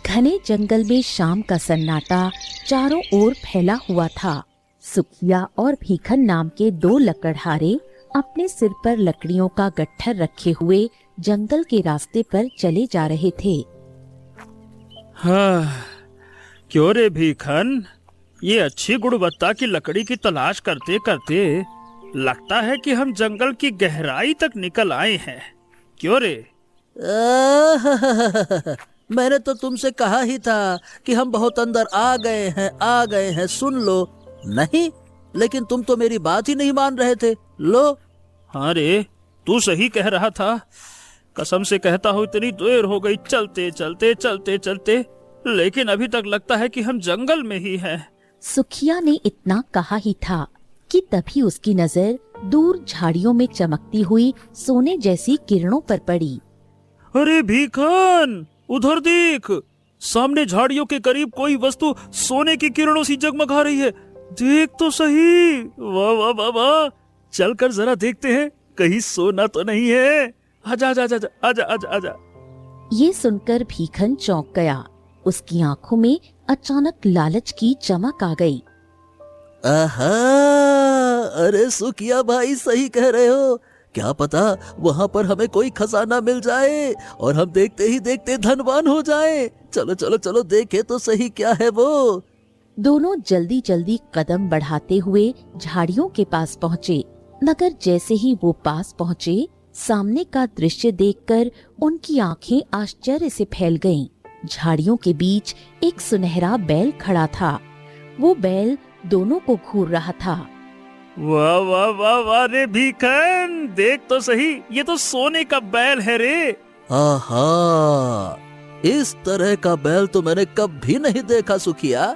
घने जंगल में शाम का सन्नाटा चारों ओर फैला हुआ था। सुखिया और भीखन नाम के दो लकड़हारे अपने सिर पर लकड़ियों का गट्ठर रखे हुए जंगल के रास्ते पर चले जा रहे थे। हाँ, क्यों रे भीखन, ये अच्छी गुणवत्ता की लकड़ी की तलाश करते करते लगता है कि हम जंगल की गहराई तक निकल आए हैं। क्यों रे? मैंने तो तुमसे कहा ही था कि हम बहुत अंदर आ गए हैं, सुन लो। नहीं, लेकिन तुम तो मेरी बात ही नहीं मान रहे थे। लो। हाँ रे, तू सही कह रहा था। कसम से कहता हूँ, इतनी देर हो गई चलते चलते, लेकिन अभी तक लगता है कि हम जंगल में ही हैं। सुखिया ने इतना कहा ही था कि तभी उसकी नजर दूर झाड़ियों में चमकती हुई सोने जैसी किरणों पर पड़ी। अरे भीखन, उधर देख, सामने झाड़ियों के करीब कोई वस्तु सोने की किरणों सी जगमगा रही है। देख तो सही। वाह वाह वाह वाह, चलकर जरा देखते हैं, कहीं सोना तो नहीं है। आजा आजा आजा आजा आजा आजा। ये सुनकर भीखन चौंक गया। उसकी आंखों में अचानक लालच की चमक आ गई। आहा, अरे सुखिया भाई, सही कह रहे हो। क्या पता वहाँ पर हमें कोई खजाना मिल जाए और हम देखते ही देखते धनवान हो जाएं। चलो चलो चलो, देखे तो सही क्या है वो। दोनों जल्दी जल्दी कदम बढ़ाते हुए झाड़ियों के पास पहुँचे, मगर जैसे ही वो पास पहुँचे, सामने का दृश्य देखकर उनकी आंखें आश्चर्य से फैल गईं। झाड़ियों के बीच एक सुनहरा बैल खड़ा था। वो बैल दोनों को घूर रहा था। वाह वाह वाह वाह रे भीखन, देख तो सही, ये तो सोने का बैल है रे। आहा, इस तरह का बैल तो मैंने कभी नहीं देखा सुखिया।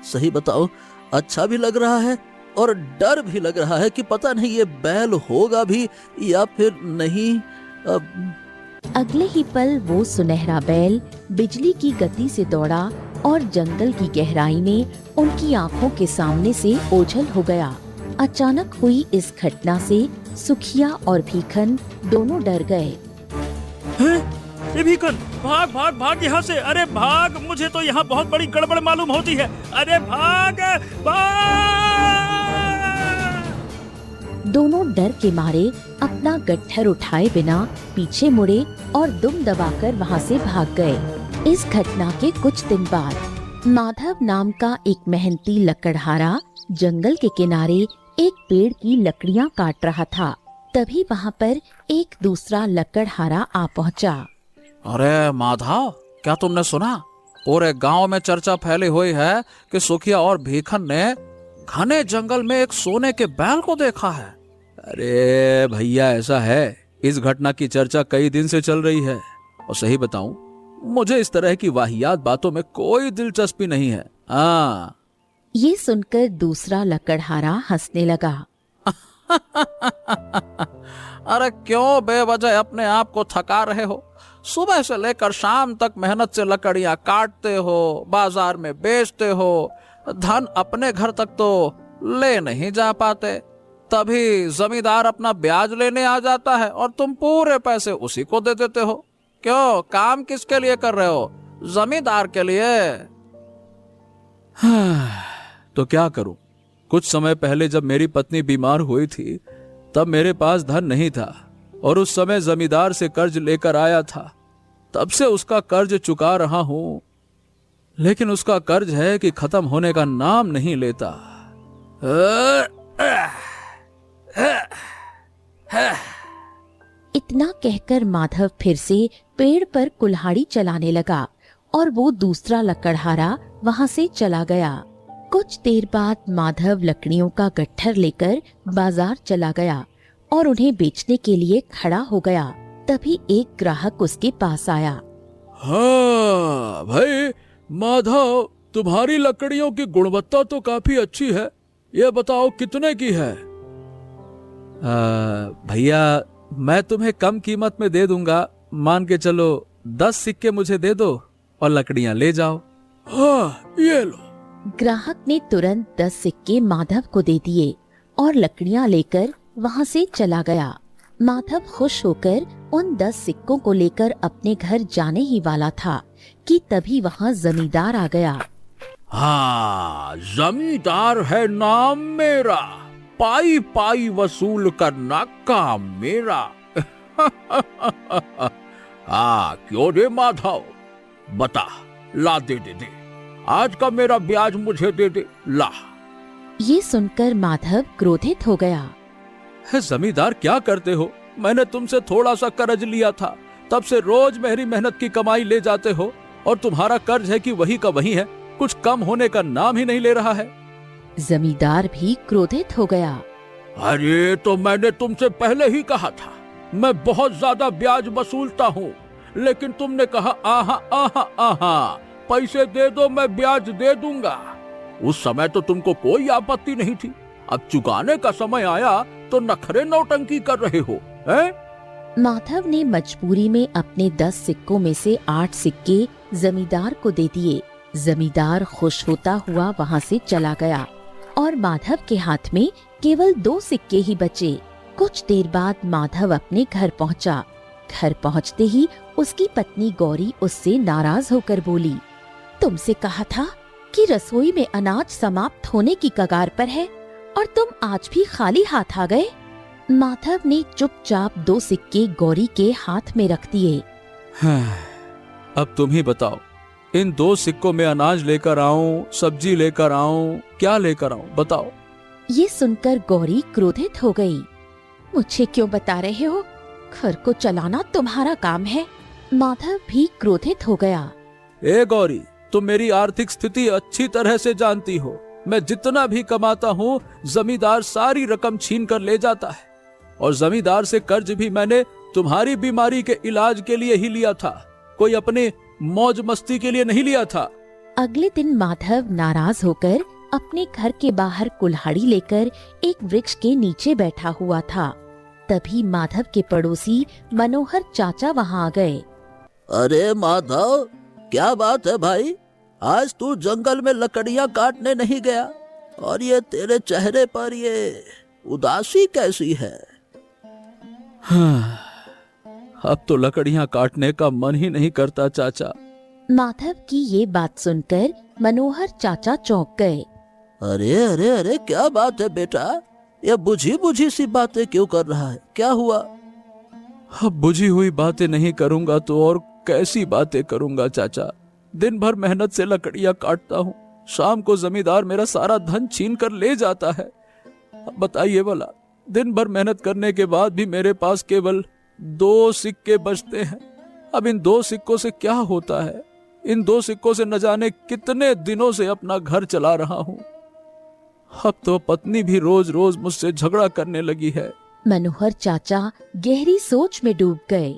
सही बताओ, अच्छा भी लग रहा है और डर भी लग रहा है कि पता नहीं ये बैल होगा भी या फिर नहीं। अगले ही पल वो सुनहरा बैल बिजली की गति से दौड़ा और जंगल की गहराई में उनकी आंखों के सामने से ओझल हो गया। अचानक हुई इस घटना से सुखिया और भीखन दोनों डर गए। ये भीखन, भाग भाग भाग यहाँ से। अरे भाग, मुझे तो यहाँ बहुत बड़ी गड़बड़ मालूम होती है। अरे भाग भाग। दोनों डर के मारे अपना गट्ठर उठाए बिना पीछे मुड़े और दुम दबाकर वहाँ से भाग गए। इस घटना के कुछ दिन बाद माधव नाम का एक मेहनती लकड़हारा जंगल के किनारे एक पेड़ की लकड़ियाँ काट रहा था। तभी वहाँ पर एक दूसरा लकड़हारा आ पहुँचा। अरे माधव, क्या तुमने सुना? पूरे गांव में चर्चा फैली हुई है कि सुखिया और भीखन ने घने जंगल में एक सोने के बैल को देखा है। अरे भैया, ऐसा है, इस घटना की चर्चा कई दिन से चल रही है। और सही बताऊं, मुझे इस तरह की वाहियात बातों में कोई दिलचस्पी नहीं है। हाँ। ये सुनकर दूसरा लकड़हारा हंसने लगा। अरे क्यों बेवजह अपने आप को थका रहे हो? सुबह से लेकर शाम तक मेहनत से लकड़ियां काटते हो, बाजार में बेचते हो, धन अपने घर तक तो ले नहीं जा पाते। तभी जमींदार अपना ब्याज लेने आ जाता है और तुम पूरे पैसे उसी को दे देते हो। क्यों, काम किसके लिए कर रहे हो? जमींदार के लिए। तो क्या करूं? कुछ समय पहले जब मेरी पत्नी बीमार हुई थी, तब मेरे पास धन नहीं था और उस समय जमींदार से कर्ज लेकर आया था। तब से उसका कर्ज चुका रहा हूं, लेकिन उसका कर्ज है कि खत्म होने का नाम नहीं लेता। इतना कहकर माधव फिर से पेड़ पर कुल्हाड़ी चलाने लगा और वो दूसरा लकड़हारा वहाँ से चला गया। कुछ देर बाद माधव लकड़ियों का गट्ठर लेकर बाजार चला गया और उन्हें बेचने के लिए खड़ा हो गया। तभी एक ग्राहक उसके पास आया। हाँ भाई माधव, तुम्हारी लकड़ियों की गुणवत्ता तो काफी अच्छी है। ये बताओ कितने की है? भैया, मैं तुम्हें कम कीमत में दे दूंगा। मान के चलो 10 सिक्के मुझे दे दो और लकड़ियां ले जाओ। हाँ, ये लो। ग्राहक ने तुरंत 10 सिक्के माधव को दे दिए और लकड़ियां लेकर वहाँ से चला गया। माधव खुश होकर उन 10 सिक्कों को लेकर अपने घर जाने ही वाला था कि तभी वहाँ जमींदार आ गया। हाँ, जमींदार है नाम मेरा, पाई पाई वसूल करना काम मेरा। हाँ, क्यों रे माधव, बता, ला दे दे दे, आज का मेरा ब्याज मुझे दे दे, ला। ये सुनकर माधव क्रोधित हो गया। जमींदार क्या करते हो, मैंने तुमसे थोड़ा सा कर्ज लिया था, तब से रोज मेरी मेहनत की कमाई ले जाते हो, और तुम्हारा कर्ज है कि वही का वही है, कुछ कम होने का नाम ही नहीं ले रहा है। जमींदार भी क्रोधित हो गया। अरे तो मैंने तुमसे पहले ही कहा था, मैं बहुत ज्यादा ब्याज वसूलता हूँ, लेकिन तुमने कहा आहा आहा आहा, पैसे दे दो मैं ब्याज दे दूंगा। उस समय तो तुमको कोई आपत्ति नहीं थी, अब चुकाने का समय आया तो नखरे नौटंकी कर रहे हो, हैं? माधव ने मजबूरी में अपने 10 सिक्कों में से 8 सिक्के जमींदार को दे दिए। जमींदार खुश होता हुआ वहाँ से चला गया और माधव के हाथ में केवल 2 सिक्के ही बचे। कुछ देर बाद माधव अपने घर पहुँचा। घर पहुँचते ही उसकी पत्नी गौरी उससे नाराज होकर बोली, तुमसे कहा था कि रसोई में अनाज समाप्त होने की कगार पर है और तुम आज भी खाली हाथ आ गए। माधव ने चुपचाप 2 सिक्के गौरी के हाथ में रख दिए। अब तुम ही बताओ, इन 2 सिक्कों में अनाज लेकर आऊं, सब्जी लेकर आऊं, क्या लेकर आऊं, बताओ। ये सुनकर गौरी क्रोधित हो गई। मुझे क्यों बता रहे हो, घर को चलाना तुम्हारा काम है। माधव भी क्रोधित हो गया। ए गौरी, तुम मेरी आर्थिक स्थिति अच्छी तरह से जानती हो, मैं जितना भी कमाता हूँ जमींदार सारी रकम छीन कर ले जाता है, और जमींदार से कर्ज भी मैंने तुम्हारी बीमारी के इलाज के लिए ही लिया था, कोई अपने मौज मस्ती के लिए नहीं लिया था। अगले दिन माधव नाराज होकर अपने घर के बाहर कुल्हाड़ी लेकर एक वृक्ष के नीचे बैठा हुआ था। तभी माधव के पड़ोसी मनोहर चाचा वहाँ आ गए। अरे माधव, क्या बात है भाई, आज तू जंगल में लकड़ियां काटने नहीं गया, और ये तेरे चेहरे पर ये उदासी कैसी है? हाँ, अब तो लकड़ियां काटने का मन ही नहीं करता चाचा। माधव की ये बात सुनकर मनोहर चाचा चौंक गए। अरे अरे अरे, क्या बात है बेटा, ये बुझी बुझी सी बातें क्यों कर रहा है, क्या हुआ? अब बुझी हुई बातें नहीं करूंगा तो और कैसी बातें करूंगा चाचा। दिन भर मेहनत से लकड़ियां काटता हूँ, शाम को जमींदार मेरा सारा धन छीन कर ले जाता है। अब बताइए भला, दिन भर मेहनत करने के बाद भी मेरे पास केवल 2 सिक्के बचते हैं। अब इन 2 सिक्कों से क्या होता है? इन 2 सिक्कों से न जाने कितने दिनों से अपना घर चला रहा हूँ। अब तो पत्नी भी रोज रोज मुझसे झगड़ा करने लगी है। मनोहर चाचा गहरी सोच में डूब गए।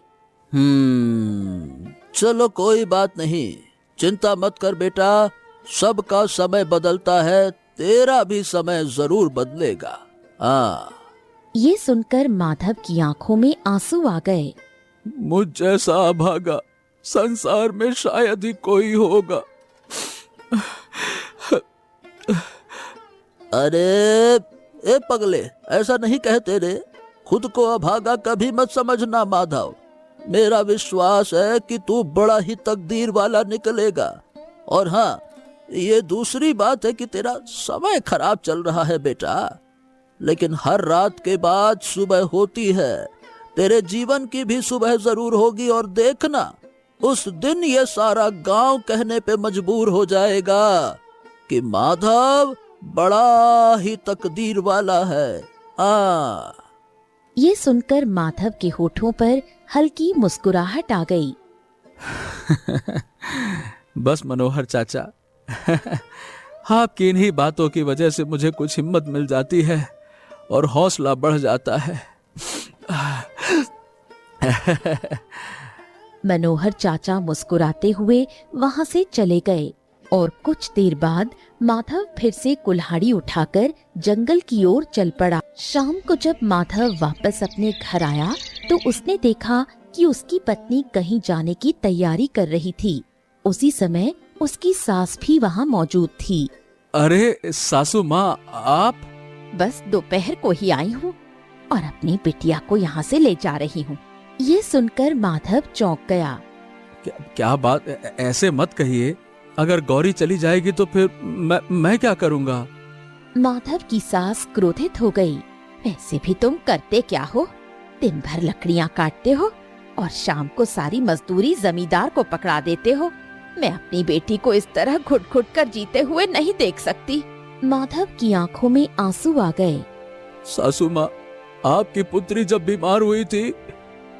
चलो कोई बात नहीं, चिंता मत कर बेटा, सबका समय बदलता है, तेरा भी समय जरूर बदलेगा। हाँ। ये सुनकर माधव की आंखों में आंसू आ गए। मुझ जैसा अभागा संसार में शायद ही कोई होगा। अरे ए पगले, ऐसा नहीं कहते रे, खुद को अभागा कभी मत समझना माधव। मेरा विश्वास है कि तू बड़ा ही तकदीर वाला निकलेगा। और हाँ, ये दूसरी बात है कि तेरा समय खराब चल रहा है बेटा, लेकिन हर रात के बाद सुबह होती है, तेरे जीवन की भी सुबह जरूर होगी। और देखना, उस दिन ये सारा गांव कहने पे मजबूर हो जाएगा कि माधव बड़ा ही तकदीर वाला है। हाँ। ये सुनकर माधव के होठों पर हल्की मुस्कुराहट आ गई। बस मनोहर चाचा, आपकी इन्हीं बातों की वजह से मुझे कुछ हिम्मत मिल जाती है और हौसला बढ़ जाता है। मनोहर चाचा मुस्कुराते हुए वहाँ से चले गए और कुछ देर बाद माधव फिर से कुल्हाड़ी उठाकर जंगल की ओर चल पड़ा। शाम को जब माधव वापस अपने घर आया तो उसने देखा कि उसकी पत्नी कहीं जाने की तैयारी कर रही थी। उसी समय उसकी सास भी वहाँ मौजूद थी। अरे सासू माँ, आप? बस दोपहर को ही आई हूँ और अपनी बिटिया को यहाँ से ले जा रही हूँ। ये सुनकर माधव चौंक गया। क्या बात, ऐसे मत कहिए। अगर गौरी चली जाएगी तो फिर मैं क्या करूंगा? माधव की सास क्रोधित हो गई। वैसे भी तुम करते क्या हो? दिन भर लकड़ियां काटते हो और शाम को सारी मजदूरी जमींदार को पकड़ा देते हो। मैं अपनी बेटी को इस तरह घुट घुट कर जीते हुए नहीं देख सकती। माधव की आंखों में आंसू आ गए। सासू माँ, आपकी पुत्री जब बीमार हुई थी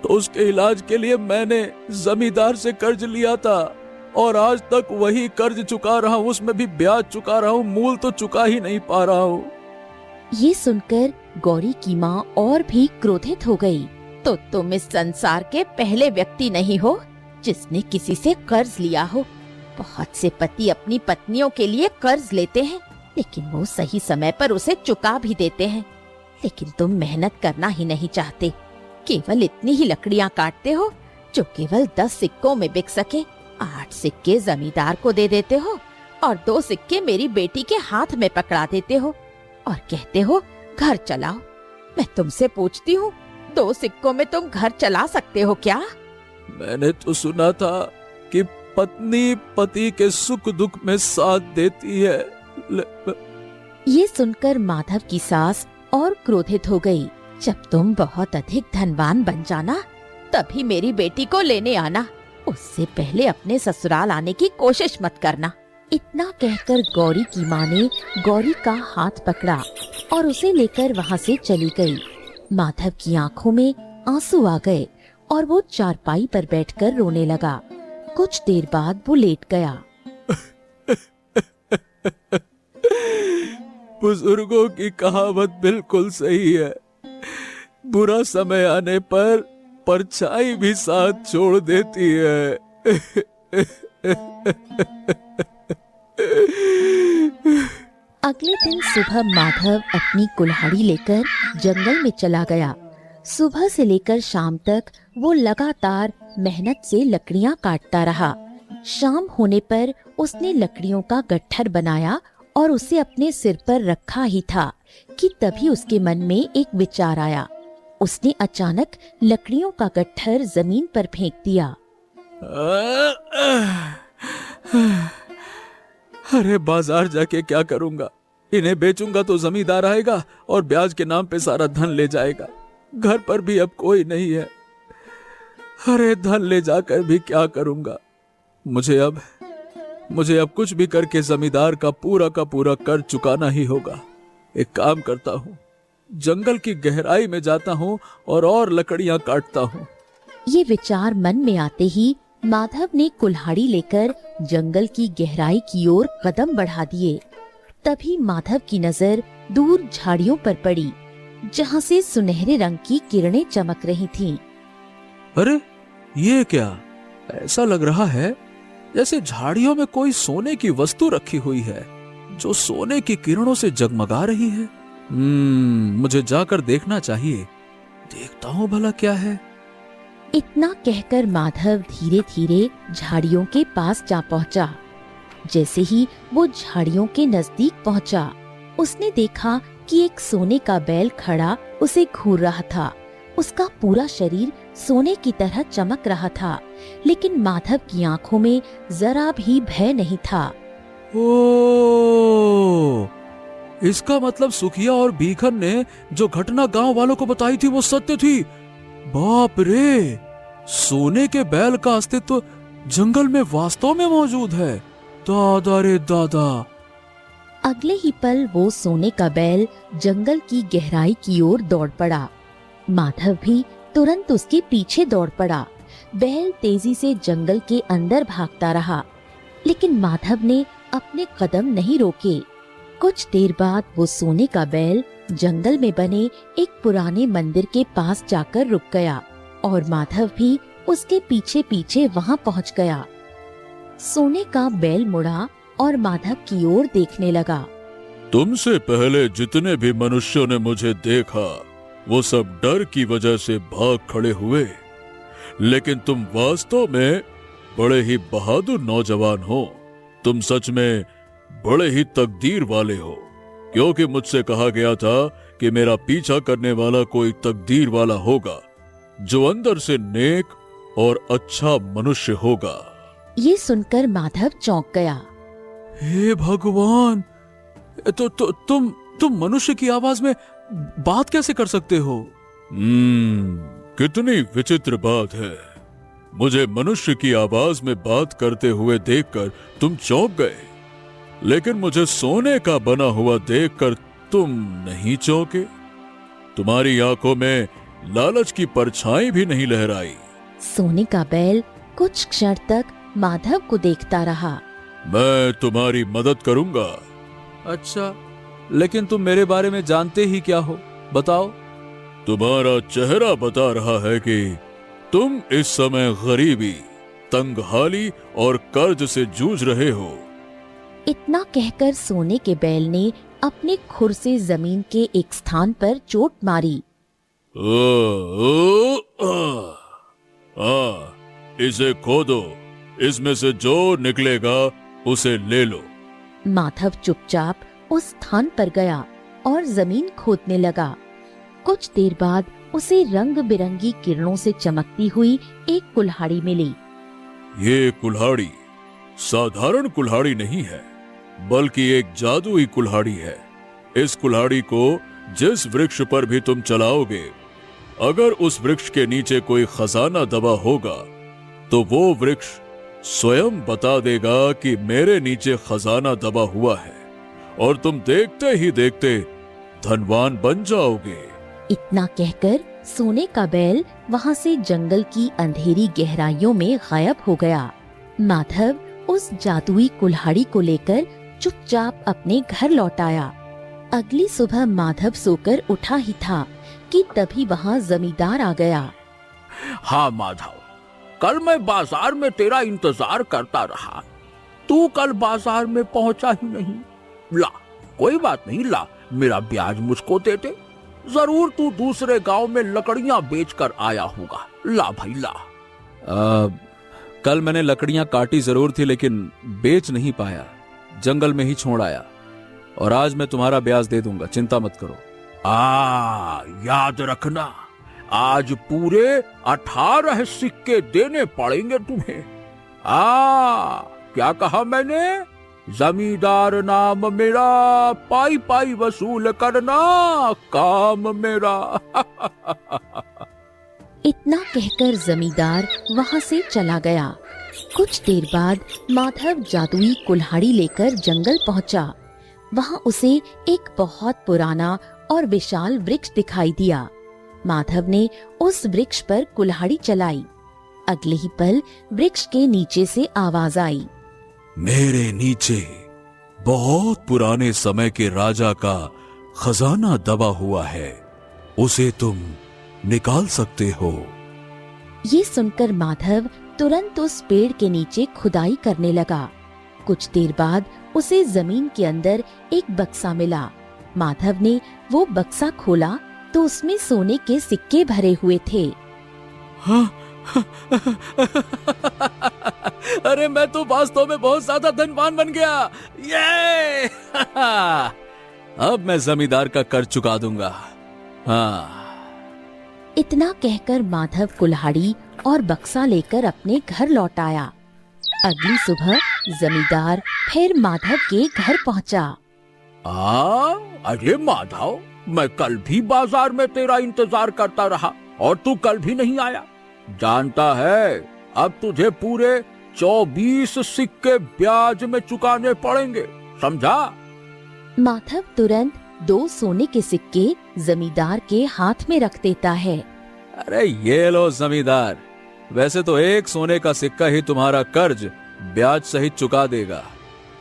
तो उसके इलाज के लिए मैंने जमींदार से कर्ज लिया था और आज तक वही कर्ज चुका रहा हूँ, उसमें भी ब्याज चुका रहा हूँ, मूल तो चुका ही नहीं पा रहा हूँ। ये सुनकर गौरी की माँ और भी क्रोधित हो गई। तो तुम इस संसार के पहले व्यक्ति नहीं हो जिसने किसी से कर्ज लिया हो। बहुत से पति अपनी पत्नियों के लिए कर्ज लेते हैं, लेकिन वो सही समय पर उसे चुका भी देते हैं। लेकिन तुम मेहनत करना ही नहीं चाहते, केवल इतनी ही लकड़ियां काटते हो जो केवल 10 सिक्कों में बिक सके। 8 सिक्के जमींदार को दे देते हो और 2 सिक्के मेरी बेटी के हाथ में पकड़ा देते हो और कहते हो घर चलाओ। मैं तुमसे पूछती हूँ, 2 सिक्कों में तुम घर चला सकते हो क्या? मैंने तो सुना था कि पत्नी पति के सुख दुख में साथ देती है। ये सुनकर माधव की सास और क्रोधित हो गई। जब तुम बहुत अधिक धनवान बन जाना तभी मेरी बेटी को लेने आना, उससे पहले अपने ससुराल आने की कोशिश मत करना। इतना कहकर गौरी की माँ ने गौरी का हाथ पकड़ा और उसे लेकर वहाँ से चली गई। माधव की आंखों में आंसू आ गए और वो चारपाई पर बैठकर रोने लगा। कुछ देर बाद वो लेट गया। बुजुर्गों की कहावत बिल्कुल सही है, बुरा समय आने पर परछाई भी साथ छोड़ देती है। अगले दिन सुबह माधव अपनी कुल्हाड़ी लेकर जंगल में चला गया। सुबह से लेकर शाम तक वो लगातार मेहनत से लकड़ियां काटता रहा। शाम होने पर उसने लकड़ियों का गट्ठर बनाया और उसे अपने सिर पर रखा ही था कि तभी उसके मन में एक विचार आया। उसने अचानक लकड़ियों का गट्ठर जमीन पर फेंक दिया। अरे बाजार जाके क्या करूंगा? इन्हें बेचूंगा तो जमींदार आएगा और ब्याज के नाम पे सारा धन ले जाएगा। घर पर भी अब कोई नहीं है। अरे धन ले जाकर भी क्या करूंगा? मुझे अब कुछ भी करके जमींदार का पूरा कर्ज चुकाना ही होगा। एक काम करता हूँ, जंगल की गहराई में जाता हूँ और लकड़ियां काटता हूँ। ये विचार मन में आते ही माधव ने कुल्हाड़ी लेकर जंगल की गहराई की ओर कदम बढ़ा दिए। तभी माधव की नजर दूर झाड़ियों पर पड़ी, जहाँ से सुनहरे रंग की किरणें चमक रही थीं। अरे ये क्या? ऐसा लग रहा है जैसे झाड़ियों में कोई सोने की वस्तु रखी हुई है जो सोने की किरणों से जगमगा रही है। मुझे जाकर देखना चाहिए। देखता हूँ भला क्या है। इतना कहकर माधव धीरे धीरे झाड़ियों के पास जा पहुंचा। जैसे ही वो झाड़ियों के नजदीक पहुंचा, उसने देखा कि एक सोने का बैल खड़ा उसे घूर रहा था। उसका पूरा शरीर सोने की तरह चमक रहा था, लेकिन माधव की आंखों में जरा भी भय नहीं था। ओ, इसका मतलब सुखिया और भीखन ने जो घटना गांव वालों को बताई थी वो सत्य थी। बाप रे, सोने के बैल का अस्तित्व जंगल में वास्तव में मौजूद है। दादा रे दादा। अगले ही पल वो सोने का बैल जंगल की गहराई की ओर दौड़ पड़ा। माधव भी तुरंत उसके पीछे दौड़ पड़ा। बैल तेजी से जंगल के अंदर भागता रहा, लेकिन माधव ने अपने कदम नहीं रोके। कुछ देर बाद वो सोने का बैल जंगल में बने एक पुराने मंदिर के पास जाकर रुक गया और माधव भी उसके पीछे पीछे वहां पहुंच गया। सोने का बैल मुड़ा और माधव की ओर देखने लगा। तुमसे पहले जितने भी मनुष्यों ने मुझे देखा वो सब डर की वजह से भाग खड़े हुए, लेकिन तुम वास्तव में बड़े ही बहादुर नौजवान हो। तुम सच में बड़े ही तकदीर वाले हो, क्योंकि मुझसे कहा गया था कि मेरा पीछा करने वाला कोई तकदीर वाला होगा। जो अंदर से नेक और अच्छा मनुष्य होगा। ये सुनकर माधव चौंक गया। हे भगवान, तुम मनुष्य की आवाज में बात कैसे कर सकते हो? कितनी विचित्र बात है। मुझे मनुष्य की आवाज में बात करते हुए देखकर तुम चौंक गए, लेकिन मुझे सोने का बना हुआ देखकर तुम नहीं चौंके। तुम्हारी आंखों में लालच की परछाई भी नहीं लहराई। सोने का बैल कुछ क्षण तक माधव को देखता रहा। मैं तुम्हारी मदद करूंगा। अच्छा, लेकिन तुम मेरे बारे में जानते ही क्या हो, बताओ। तुम्हारा चेहरा बता रहा है कि तुम इस समय गरीबी, तंगहाली और कर्ज से जूझ रहे हो। इतना कहकर सोने के बैल ने अपने खुर से जमीन के एक स्थान पर चोट मारी। इसे खोदो, इसमें से जो निकलेगा उसे ले लो। माधव चुपचाप उस स्थान पर गया और जमीन खोदने लगा। कुछ देर बाद उसे रंग बिरंगी किरणों से चमकती हुई एक कुल्हाड़ी मिली। ये कुल्हाड़ी साधारण कुल्हाड़ी नहीं है, बल्कि एक जादुई कुल्हाड़ी है। इस कुल्हाड़ी को जिस वृक्ष पर भी तुम चलाओगे, अगर उस वृक्ष के नीचे कोई खजाना दबा होगा, तो वो वृक्ष स्वयं बता देगा कि मेरे नीचे खजाना दबा हुआ है, और तुम देखते ही देखते धनवान बन जाओगे। इतना कहकर सोने का बैल वहाँ से जंगल की अंधेरी गहराइयों में गायब हो गया। माधव उस जादुई कुल्हाड़ी को लेकर चुपचाप अपने घर लौट आया। अगली सुबह माधव सोकर उठा ही था कि तभी वहाँ जमींदार आ गया। हाँ माधव, कल मैं बाजार में तेरा इंतजार करता रहा, तू कल बाजार में पहुंचा ही नहीं। ला, कोई बात नहीं, ला मेरा ब्याज मुझको दे दे। जरूर तू दूसरे गांव में लकड़ियां बेचकर आया होगा। ला भाई ला। कल मैंने लकड़ियां काटी जरूर थी, लेकिन बेच नहीं पाया, जंगल में ही छोड़ आया। और आज मैं तुम्हारा ब्याज दे दूंगा, चिंता मत करो। याद रखना, आज पूरे 18 सिक्के देने पड़ेंगे तुम्हें। क्या कहा मैंने? जमींदार नाम मेरा, पाई पाई वसूल करना काम मेरा। इतना कहकर जमींदार वहाँ से चला गया। कुछ देर बाद माधव जादुई कुल्हाड़ी लेकर जंगल पहुँचा। वहाँ उसे एक बहुत पुराना और विशाल वृक्ष दिखाई दिया। माधव ने उस वृक्ष पर कुल्हाड़ी चलाई। अगले ही पल वृक्ष के नीचे से आवाज आई। मेरे नीचे बहुत पुराने समय के राजा का खजाना दबा हुआ है, उसे तुम निकाल सकते हो। ये सुनकर माधव तुरंत उस पेड़ के नीचे खुदाई करने लगा। कुछ देर बाद उसे जमीन के अंदर एक बक्सा मिला। माधव ने वो बक्सा खोला तो उसमें सोने के सिक्के भरे हुए थे। अरे मैं तो वास्तव में बहुत ज्यादा धनवान बन गया। ये अब मैं जमींदार का कर्ज चुका दूंगा। इतना कहकर माधव कुल्हाड़ी और बक्सा लेकर अपने घर लौट आया। अगली सुबह जमींदार फिर माधव के घर पहुंचा। अरे माधव, मैं कल भी बाजार में तेरा इंतजार करता रहा और तू कल भी नहीं आया। जानता है, अब तुझे पूरे 24 सिक्के ब्याज में चुकाने पड़ेंगे, समझा? माधव तुरंत 2 सोने के सिक्के जमींदार के हाथ में रख देता है। अरे ये लो जमींदार, वैसे तो एक सोने का सिक्का ही तुम्हारा कर्ज ब्याज सहित चुका देगा,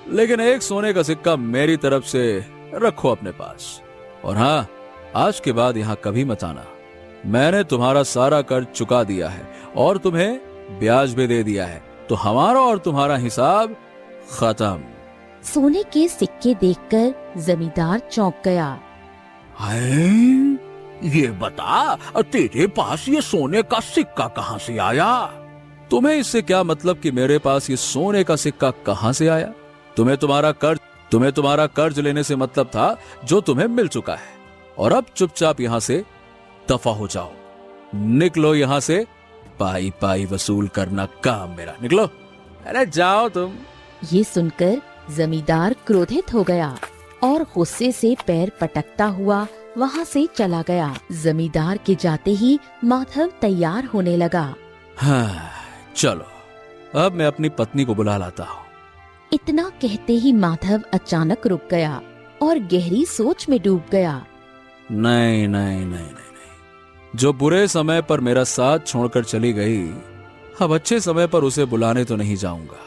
लेकिन एक सोने का सिक्का मेरी तरफ से रखो अपने पास। और हाँ, आज के बाद यहाँ कभी मत आना। मैंने तुम्हारा सारा कर्ज चुका दिया है और तुम्हें ब्याज भी दे दिया है, तो हमारा और तुम्हारा हिसाब खत्म। सोने के सिक्के देखकर जमींदार चौंक गया। ये बता, तेरे पास ये सोने का सिक्का कहाँ से आया? तुम्हें इससे क्या मतलब कि मेरे पास ये सोने का सिक्का कहाँ से आया? तुम्हें तुम्हारा कर्ज लेने से मतलब था जो तुम्हें मिल चुका है, और अब चुपचाप यहाँ से दफा हो जाओ। निकलो यहां से, पाई पाई वसूल करना काम मेरा, निकलो। अरे जाओ तुम। ये सुनकर जमींदार क्रोधित हो गया और गुस्से से पैर पटकता हुआ वहाँ से चला गया। जमींदार के जाते ही माधव तैयार होने लगा। हाँ, चलो अब मैं अपनी पत्नी को बुला लाता हूँ। इतना कहते ही माधव अचानक रुक गया और गहरी सोच में डूब गया। नहीं नहीं नहीं नहीं नहीं, जो बुरे समय पर मेरा साथ छोड़कर चली गई, अब अच्छे समय पर उसे बुलाने तो नहीं जाऊंगा।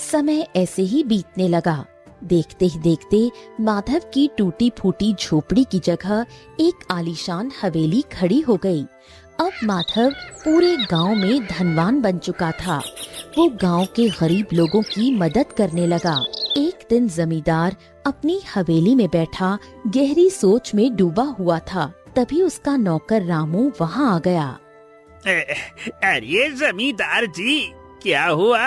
समय ऐसे ही बीतने लगा। देखते ही देखते माधव की टूटी फूटी झोपड़ी की जगह एक आलीशान हवेली खड़ी हो गई। अब माधव पूरे गांव में धनवान बन चुका था। वो गांव के गरीब लोगों की मदद करने लगा। एक दिन जमींदार अपनी हवेली में बैठा गहरी सोच में डूबा हुआ था। तभी उसका नौकर रामू वहाँ आ गया। अरे जमींदार जी, क्या हुआ?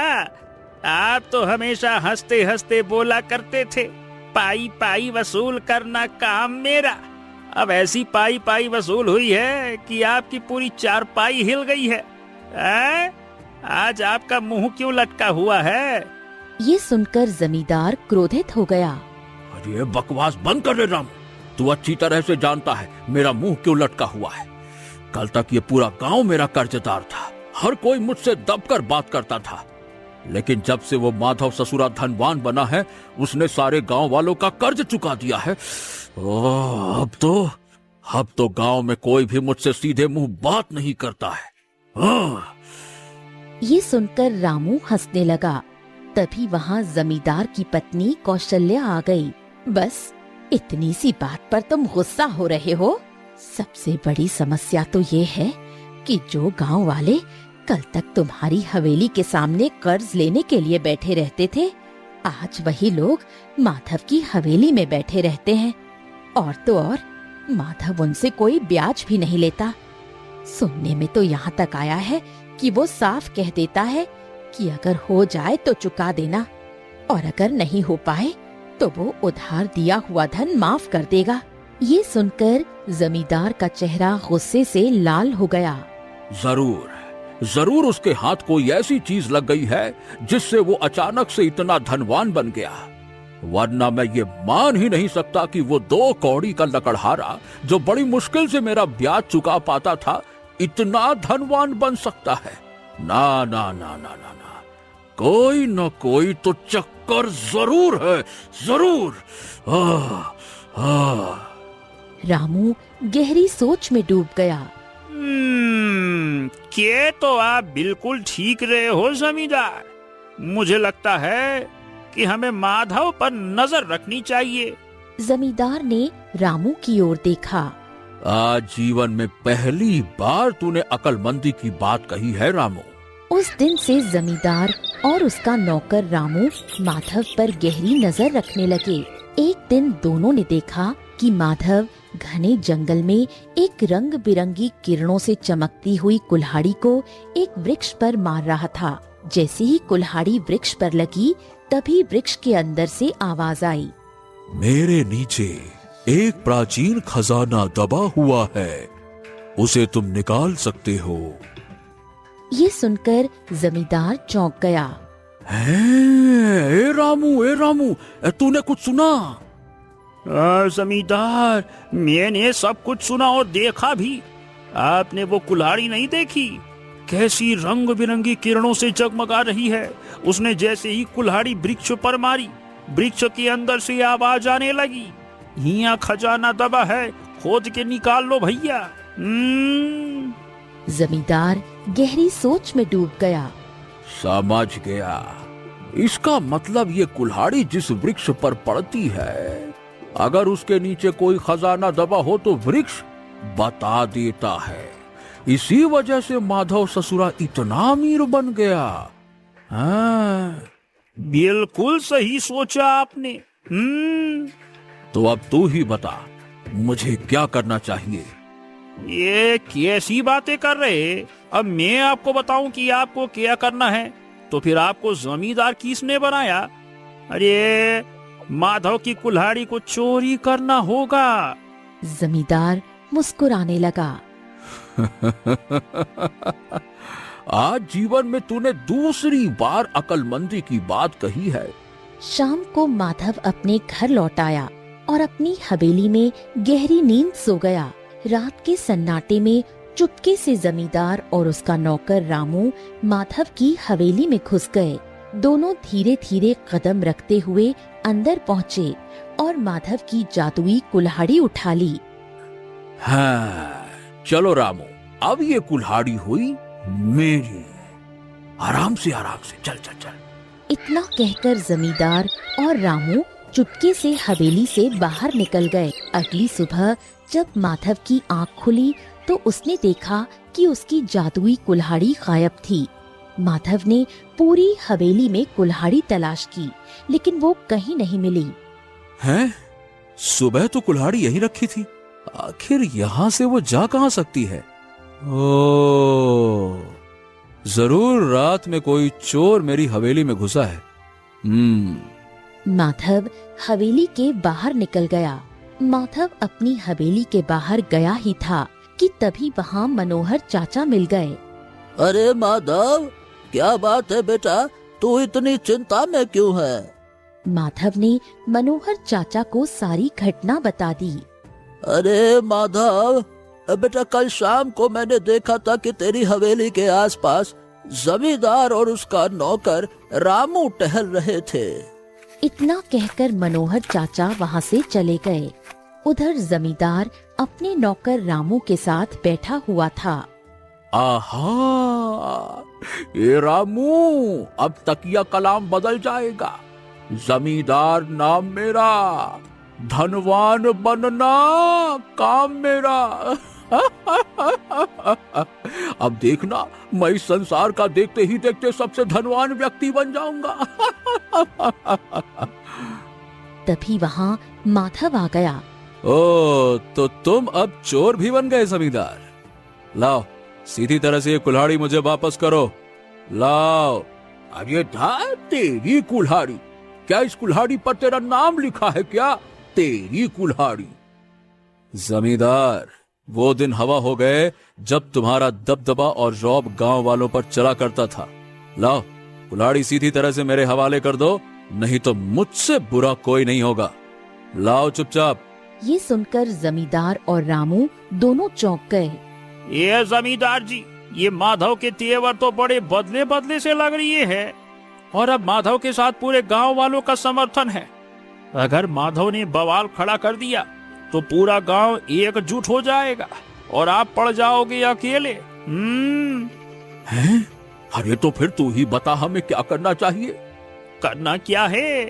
आप तो हमेशा हंसते हंसते बोला करते थे, पाई पाई वसूल करना काम मेरा। अब ऐसी पाई पाई वसूल हुई है कि आपकी पूरी चारपाई हिल गई है। आज आपका मुंह क्यों लटका हुआ है? ये सुनकर जमींदार क्रोधित हो गया। अरे बकवास बंद कर रे राम, तू अच्छी तरह से जानता है मेरा मुंह क्यों लटका हुआ है। कल तक ये पूरा गांव मेरा कर्जदार था, हर कोई मुझसे दबकर बात करता था, लेकिन जब से वो माधव ससुरा धनवान बना है, उसने सारे गांव वालों का कर्ज चुका दिया है। अब तो गांव में कोई भी मुझसे सीधे मुंह बात नहीं करता है। ये सुनकर रामू हंसने लगा। तभी वहाँ जमींदार की पत्नी कौशल्या आ गई। बस इतनी सी बात पर तुम गुस्सा हो रहे हो? सबसे बड़ी समस्या तो ये है कि जो गांव वाले कल तक तुम्हारी हवेली के सामने कर्ज लेने के लिए बैठे रहते थे, आज वही लोग माधव की हवेली में बैठे रहते हैं। और तो और माधव उनसे कोई ब्याज भी नहीं लेता। सुनने में तो यहाँ तक आया है कि वो साफ कह देता है कि अगर हो जाए तो चुका देना, और अगर नहीं हो पाए तो वो उधार दिया हुआ धन माफ कर देगा। ये सुनकर जमींदार का चेहरा गुस्से से लाल हो गया। जरूर उसके हाथ कोई ऐसी चीज लग गई है जिससे वो अचानक से इतना धनवान बन गया, वरना मैं ये मान ही नहीं सकता कि वो 2 कौड़ी का लकड़हारा जो बड़ी मुश्किल से मेरा ब्याज चुका पाता था, इतना धनवान बन सकता है। ना ना ना ना ना ना, कोई न कोई तो चक्कर जरूर है, जरूर। रामू गहरी सोच में डूब गया। ये तो आप बिल्कुल ठीक रहे हो जमींदार। मुझे लगता है कि हमें माधव पर नजर रखनी चाहिए। जमींदार ने रामू की ओर देखा। आज जीवन में पहली बार तूने अकलमंदी की बात कही है रामू। उस दिन से जमींदार और उसका नौकर रामू माधव पर गहरी नजर रखने लगे। एक दिन दोनों ने देखा कि माधव घने जंगल में एक रंग बिरंगी किरणों से चमकती हुई कुल्हाड़ी को एक वृक्ष पर मार रहा था। जैसे ही कुल्हाड़ी वृक्ष पर लगी, तभी वृक्ष के अंदर से आवाज आई, मेरे नीचे एक प्राचीन खजाना दबा हुआ है, उसे तुम निकाल सकते हो। ये सुनकर जमींदार चौंक गया। ए रामू, तूने कुछ सुना? जमींदार, मैंने सब कुछ सुना और देखा भी। आपने वो कुल्हाड़ी नहीं देखी? कैसी रंग बिरंगी किरणों से जगमगा रही है। उसने जैसे ही कुल्हाड़ी वृक्ष पर मारी, वृक्ष के अंदर से आवाज आने लगी, यहाँ खजाना दबा है, खोद के निकाल लो भैया। जमींदार गहरी सोच में डूब गया। समझ गया, इसका मतलब ये कुल्हाड़ी जिस वृक्ष पर पड़ती है, अगर उसके नीचे कोई खजाना दबा हो तो वृक्ष बता देता है। इसी वजह से माधव ससुरा इतना अमीर बन गया। हाँ, बिल्कुल सही सोचा आपने। तो अब तू ही बता, मुझे क्या करना चाहिए? ये कैसी बातें कर रहे? अब मैं आपको बताऊं कि आपको क्या करना है? तो फिर आपको जमींदार किसने बनाया? अरे माधव की कुल्हाड़ी को चोरी करना होगा। जमींदार मुस्कुराने लगा। आज जीवन में तूने दूसरी बार अकलमंदी की बात कही है। शाम को माधव अपने घर लौट आया और अपनी हवेली में गहरी नींद सो गया। रात के सन्नाटे में चुपके से जमींदार और उसका नौकर रामू माधव की हवेली में घुस गए। दोनों धीरे धीरे कदम रखते हुए अंदर पहुँचे और माधव की जादुई कुल्हाड़ी उठा ली। हाँ, चलो रामू, अब ये कुल्हाड़ी हुई मेरी। आराम से चल चल चल। इतना कहकर जमींदार और रामू चुपके से हवेली से बाहर निकल गए। अगली सुबह जब माधव की आंख खुली तो उसने देखा कि उसकी जादुई कुल्हाड़ी गायब थी। माधव ने पूरी हवेली में कुल्हाड़ी तलाश की, लेकिन वो कहीं नहीं मिली। हैं? सुबह तो कुल्हाड़ी यहीं रखी थी, आखिर यहाँ से वो जा कहाँ सकती है? ओ, जरूर रात में कोई चोर मेरी हवेली में घुसा है। माधव हवेली के बाहर निकल गया। माधव अपनी हवेली के बाहर गया ही था कि तभी वहाँ मनोहर चाचा मिल गए। अरे माधव, क्या बात है बेटा, तू इतनी चिंता में क्यों है? माधव ने मनोहर चाचा को सारी घटना बता दी। अरे माधव बेटा, कल शाम को मैंने देखा था कि तेरी हवेली के आसपास जमींदार और उसका नौकर रामू टहल रहे थे। इतना कहकर मनोहर चाचा वहाँ से चले गए। उधर जमींदार अपने नौकर रामू के साथ बैठा हुआ था। आहा, ये रामू, अब तकिया कलाम बदल जाएगा। जमींदार नाम मेरा, धनवान बनना काम मेरा। अब देखना, मैं इस संसार का देखते ही देखते सबसे धनवान व्यक्ति बन जाऊंगा। तभी वहाँ माधव आ गया। ओ, तो तुम अब चोर भी बन गए जमींदार। लाओ, सीधी तरह से ये कुल्हाड़ी मुझे वापस करो। लाओ। अब ये था तेरी कुल्हाड़ी। क्या इस कुल्हाड़ी पर तेरा नाम लिखा है क्या? तेरी कुल्हाड़ी। जमींदार, वो दिन हवा हो गए जब तुम्हारा दबदबा और रौब गांव वालों पर चला करता था। लाओ, कुल्हाड़ी सीधी तरह से मेरे हवाले कर दो, नहीं तो मुझसे बुरा कोई नहीं होगा। लाओ चुपचाप। ये सुनकर जमींदार और रामू दोनों चौंक गए। ये जमींदार जी, ये माधव के तेवर तो बड़े बदले बदले से लग रही है, और अब माधव के साथ पूरे गांव वालों का समर्थन है। अगर माधव ने बवाल खड़ा कर दिया तो पूरा गांव एकजुट हो जाएगा और आप पड़ जाओगे अकेले। हैं? अरे तो फिर तू ही बता, हमें क्या करना चाहिए? करना क्या है?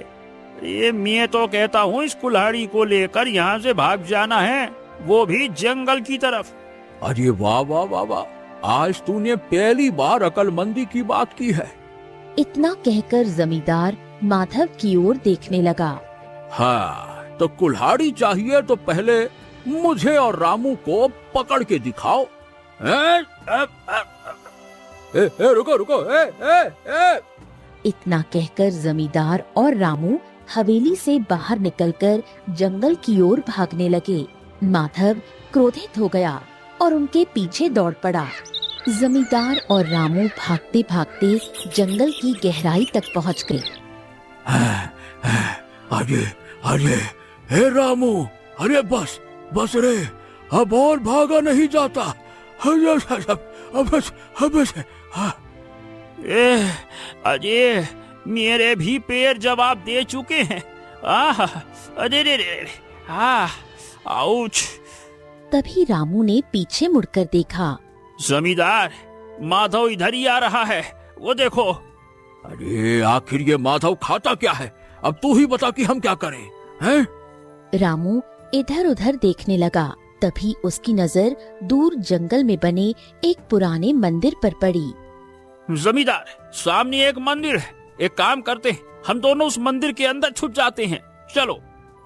ये मैं तो कहता हूँ इस कुल्हाड़ी को लेकर यहाँ से भाग जाना है, वो भी जंगल की तरफ। अरे वाह वाह वाह वाह, आज तूने पहली बार अकलमंदी की बात की है। इतना कहकर जमींदार माधव की ओर देखने लगा। हाँ, तो कुल्हाड़ी चाहिए तो पहले मुझे और रामू को पकड़ के दिखाओ। रुको रुको, इतना कहकर जमींदार और रामू हवेली से बाहर निकलकर जंगल की ओर भागने लगे। माधव क्रोधित हो गया और उनके पीछे दौड़ पड़ा। जमींदार और रामू भागते भागते जंगल की गहराई तक पहुंच गए। अरे अरे, हे रामू, अरे बस बस रे, अब और भागा नहीं जाता। अजय, मेरे भी पैर जवाब दे चुके हैं। अरे रे रे, आउच। तभी रामू ने पीछे मुड़कर देखा। जमींदार, माधव इधर ही आ रहा है, वो देखो। अरे आखिर ये माधव खाता क्या है? अब तू ही बता कि हम क्या करें, हैं? रामू इधर उधर देखने लगा। तभी उसकी नजर दूर जंगल में बने एक पुराने मंदिर पर पड़ी। जमींदार, सामने एक मंदिर है, एक काम करते हैं, हम दोनों उस मंदिर के अंदर छुप जाते हैं, चलो।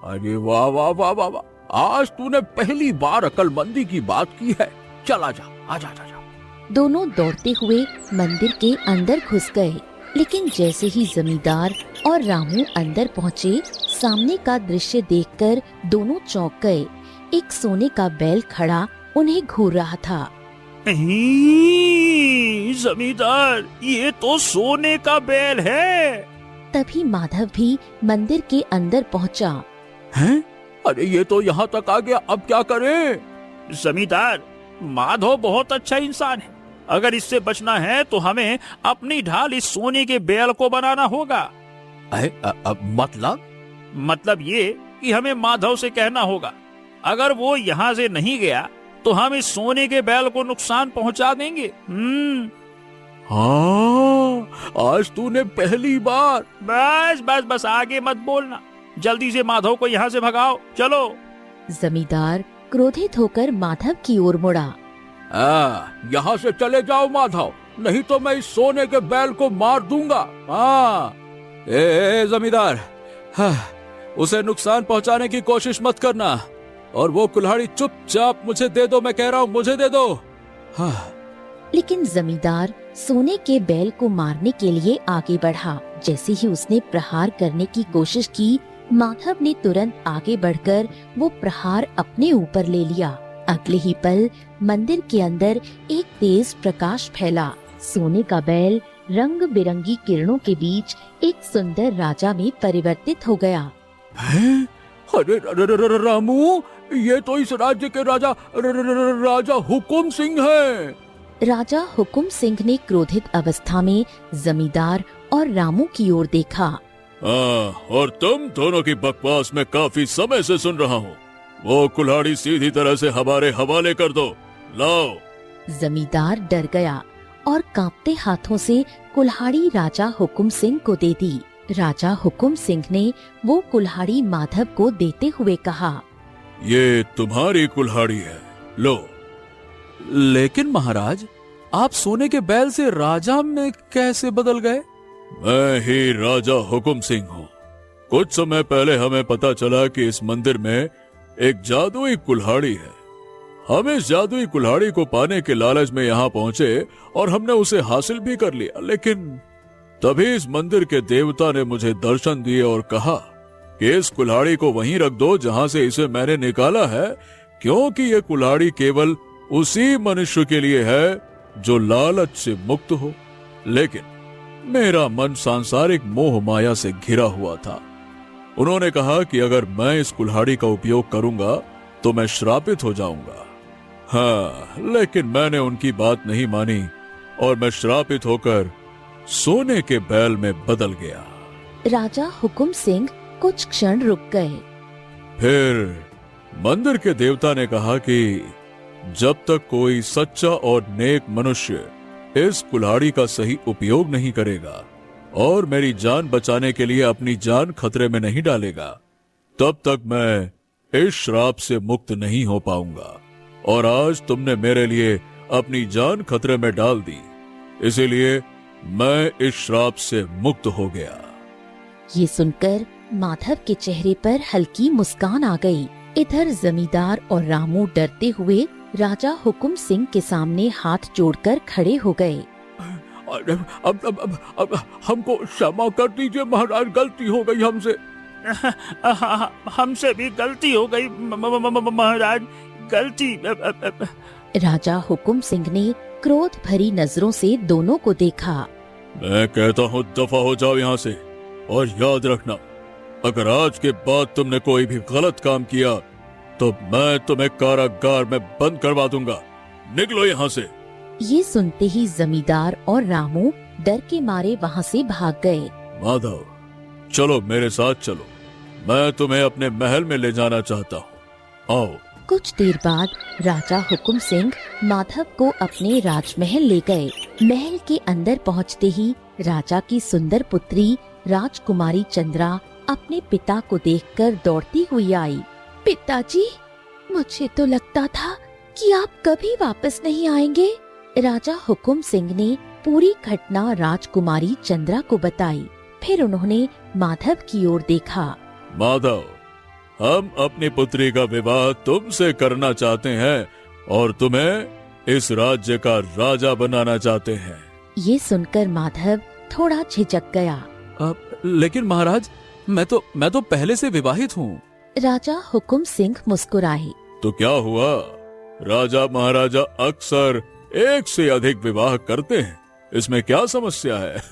अरे वाह वाह वाह वाह वाह, आज तूने पहली बार अकलमंदी की बात की है। चल आजा, आजा आजा आजा। दोनों दौड़ते हुए मंदिर के अंदर घुस गए, लेकिन जैसे ही जमींदार और रामू अंदर पहुँचे, सामने का दृश्य देखकर दोनों चौंक गए। एक सोने का बैल खड़ा उन्हें घूर रहा था। जमींदार, ये तो सोने का बैल है। तभी माधव भी मंदिर के अंदर पहुंचा। हैं? अरे ये तो यहाँ तक आ गया, अब क्या करें? जमींदार, माधव बहुत अच्छा इंसान है। अगर इससे बचना है तो हमें अपनी ढाल इस सोने के बैल को बनाना होगा। मतलब ये कि हमें माधव से कहना होगा, अगर वो यहाँ से नहीं गया तो हम इस सोने के बैल को नुकसान पहुँचा देंगे। हाँ, आज तूने पहली बार। बस बस बस, आगे मत बोलना, जल्दी से माधव को यहाँ से भगाओ, चलो। जमींदार क्रोधित होकर माधव की ओर मुड़ा। यहाँ से चले जाओ माधव, नहीं तो मैं इस सोने के बैल को मार दूंगा। हाँ, जमींदार, हाँ, उसे नुकसान पहुंचाने की कोशिश मत करना, और वो कुल्हाड़ी चुपचाप मुझे दे दो, मैं कह रहा हूँ, मुझे दे दो। हाँ। लेकिन जमींदार सोने के बैल को मारने के लिए आगे बढ़ा। जैसे ही उसने प्रहार करने की कोशिश की, माधव ने तुरंत आगे बढ़कर वो प्रहार अपने ऊपर ले लिया। अगले ही पल मंदिर के अंदर एक तेज प्रकाश फैला। सोने का बैल रंग बिरंगी किरणों के बीच एक सुंदर राजा में परिवर्तित हो गया। हैं? अरे रामू, ये तो इस राज्य के राजा हुकुम सिंह है। राजा हुकुम सिंह ने क्रोधित अवस्था में जमींदार और रामू की ओर देखा। और तुम दोनों की बकवास में काफी समय से सुन रहा हूँ। वो कुल्हाड़ी सीधी तरह से हमारे हवाले कर दो, लाओ। जमींदार डर गया और कांपते हाथों से कुल्हाड़ी राजा हुकुम सिंह को दे दी। राजा हुकुम सिंह ने वो कुल्हाड़ी माधव को देते हुए कहा, ये तुम्हारी कुल्हाड़ी है, लो। लेकिन महाराज, आप सोने के बैल से राजा में कैसे बदल गए? मैं ही राजा हुकुम सिंह हूँ। कुछ समय पहले हमें पता चला कि इस मंदिर में एक जादुई कुल्हाड़ी है। हम इस जादुई कुल्हाड़ी को पाने के लालच में यहाँ पहुँचे और हमने उसे हासिल भी कर लिया। लेकिन तभी इस मंदिर के देवता ने मुझे दर्शन दिए और कहा कि इस कुल्हाड़ी को वहीं रख दो जहाँ से इसे मैंने निकाला है, क्योंकि ये कुल्हाड़ी केवल उसी मनुष्य के लिए है जो लालच से मुक्त हो। लेकिन मेरा मन सांसारिक मोह माया से घिरा हुआ था। उन्होंने कहा कि अगर मैं इस कुल्हाड़ी का उपयोग करूंगा तो मैं श्रापित हो जाऊंगा। हाँ, लेकिन मैंने उनकी बात नहीं मानी और मैं श्रापित होकर सोने के बैल में बदल गया। राजा हुकुम सिंह कुछ क्षण रुक गए। फिर मंदिर के देवता ने कहा कि जब तक कोई सच्चा और नेक मनुष्य इस कुल्हाड़ी का सही उपयोग नहीं करेगा और मेरी जान बचाने के लिए अपनी जान खतरे में नहीं डालेगा, तब तक मैं इस श्राप से मुक्त नहीं हो पाऊंगा। और आज तुमने मेरे लिए अपनी जान खतरे में डाल दी, इसीलिए मैं इस श्राप से मुक्त हो गया। ये सुनकर माधव के चेहरे पर हल्की मुस्कान आ गई। इधर जमींदार और रामू डरते हुए राजा हुकुम सिंह के सामने हाथ जोड़कर खड़े हो गए। अब हमको क्षमा कर दीजिए महाराज, गलती हो गई हमसे। हमसे भी गलती हो गई महाराज, गलती। राजा हुकुम सिंह ने क्रोध भरी नजरों से दोनों को देखा। मैं कहता हूँ दफा हो जाओ यहाँ से, और याद रखना, अगर आज के बाद तुमने कोई भी गलत काम किया तो मैं तुम्हें कारागार में बंद करवा दूंगा। निकलो यहाँ से। ये सुनते ही जमींदार और रामू डर के मारे वहाँ से भाग गए। माधव, चलो मेरे साथ चलो, मैं तुम्हें अपने महल में ले जाना चाहता हूँ, आओ। कुछ देर बाद राजा हुकुम सिंह माधव को अपने राजमहल ले गए। महल के अंदर पहुँचते ही राजा की सुंदर पुत्री राजकुमारी चंद्रा अपने पिता को देखकर दौड़ती हुई आई। पिताजी, मुझे तो लगता था कि आप कभी वापस नहीं आएंगे। राजा हुकुम सिंह ने पूरी घटना राजकुमारी चंद्रा को बताई। फिर उन्होंने माधव की ओर देखा। माधव, हम अपनी पुत्री का विवाह तुमसे करना चाहते हैं और तुम्हें इस राज्य का राजा बनाना चाहते हैं। ये सुनकर माधव थोड़ा झिझक गया। लेकिन महाराज, मैं तो पहले से विवाहित हूँ। राजा हुकुम सिंह मुस्कुराए। तो क्या हुआ? राजा महाराजा अक्सर एक से अधिक विवाह करते हैं, इसमें क्या समस्या है?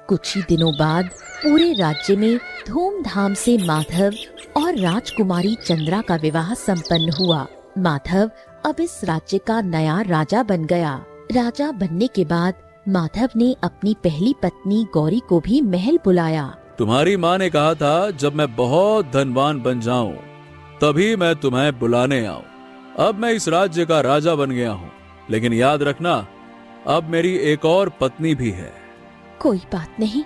कुछ ही दिनों बाद पूरे राज्य में धूमधाम से माधव और राजकुमारी चंद्रा का विवाह संपन्न हुआ। माधव अब इस राज्य का नया राजा बन गया। राजा बनने के बाद माधव ने अपनी पहली पत्नी गौरी को भी महल बुलाया। तुम्हारी माँ ने कहा था जब मैं बहुत धनवान बन जाऊं तभी मैं तुम्हें बुलाने आऊं। अब मैं इस राज्य का राजा बन गया हूँ, लेकिन याद रखना अब मेरी एक और पत्नी भी है। कोई बात नहीं,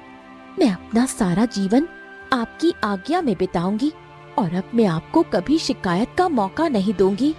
मैं अपना सारा जीवन आपकी आज्ञा में बिताऊंगी और अब मैं आपको कभी शिकायत का मौका नहीं दूंगी।